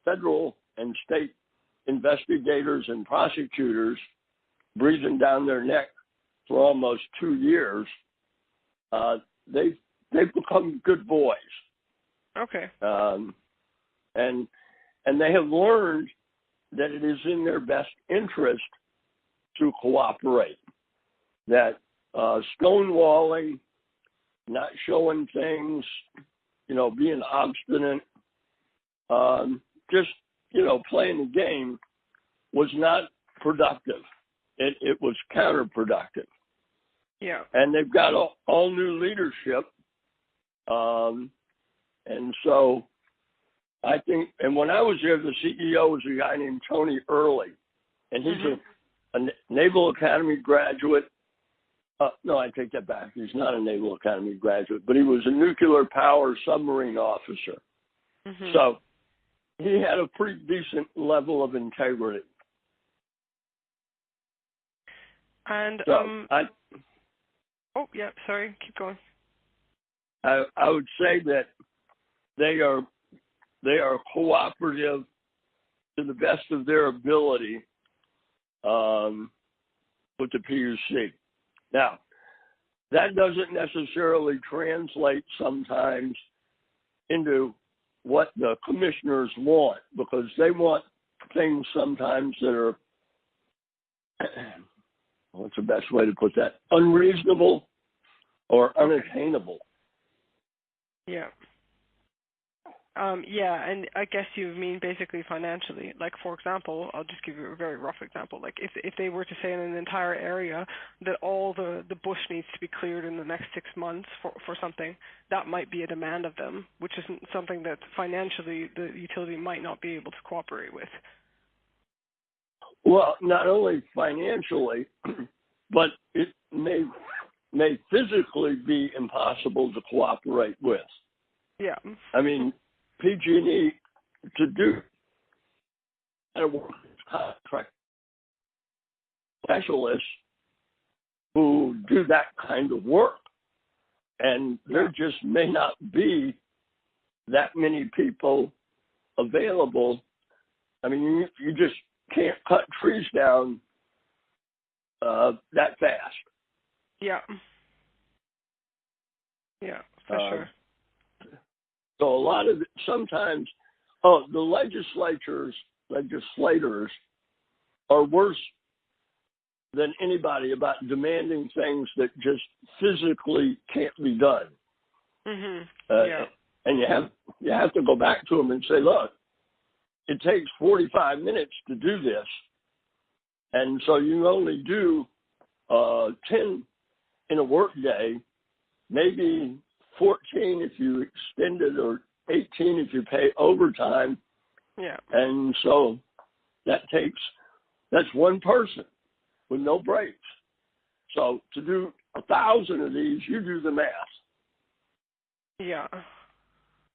federal and state investigators and prosecutors breathing down their neck for almost 2 years, they've become good boys. Okay. And they have learned that it is in their best interest to cooperate. That stonewalling, not showing things, being obstinate, just playing the game was not productive. It was counterproductive. Yeah. And they've got all new leadership. And so I think, and when I was there, the CEO was a guy named Tony Early, and he's a Naval Academy graduate. No, I take that back. He's not a Naval Academy graduate, but he was a nuclear power submarine officer. Mm-hmm. So he had a pretty decent level of integrity. And so oh yeah, sorry, keep going. I would say that they are cooperative to the best of their ability with the PUC. Now, that doesn't necessarily translate sometimes into what the commissioners want, because they want things sometimes that are, what's the best way to put that, unreasonable or unattainable. Yeah. Yeah, and I guess you mean basically financially. Like, for example, I'll just give you a very rough example. Like, if they were to say in an entire area that all the bush needs to be cleared in the next 6 months for something, that might be a demand of them, which isn't something that financially the utility might not be able to cooperate with. Well, not only financially, but it may physically be impossible to cooperate with. Yeah. I mean, PG&E to do contract specialists who do that kind of work, and there just may not be that many people available. I mean, you just can't cut trees down that fast. Yeah. Yeah, for sure. So a lot of sometimes, the legislators are worse than anybody about demanding things that just physically can't be done. Mm-hmm. Yeah. And you have to go back to them and say, look, it takes 45 minutes to do this, and so you only do 10 in a work day, maybe 14 if you extend it, or 18 if you pay overtime. Yeah. And so that's one person with no breaks. So to do 1,000 of these, you do the math. Yeah.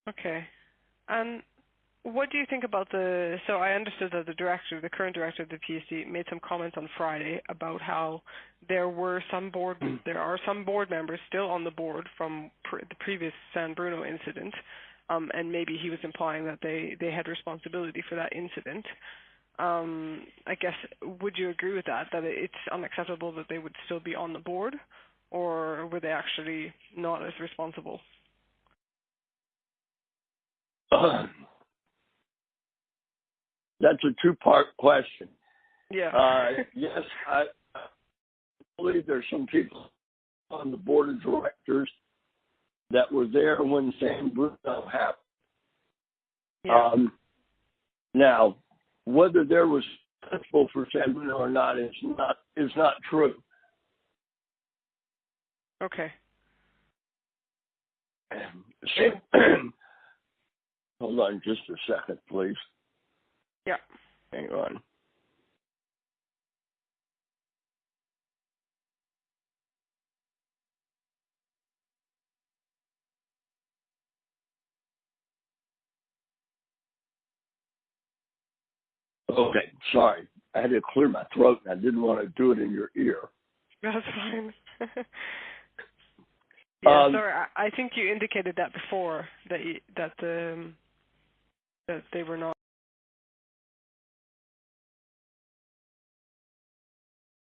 Okay. And what do you think about so I understood that the current director of the PUC made some comments on Friday about how there are some board members still on the board from the previous San Bruno incident, and maybe he was implying that they had responsibility for that incident. I guess, would you agree with that it's unacceptable that they would still be on the board, or were they actually not as responsible? That's a two-part question. Yeah. Yes, I believe there's some people on the board of directors that were there when San Bruno happened. Yeah. Now, whether there was responsible for San Bruno or not is not true. Okay. Hold on just a second, please. Yeah. Hang on. Okay, sorry. I had to clear my throat, and I didn't want to do it in your ear. That's fine. Yeah, sorry. I think you indicated that before that they were not.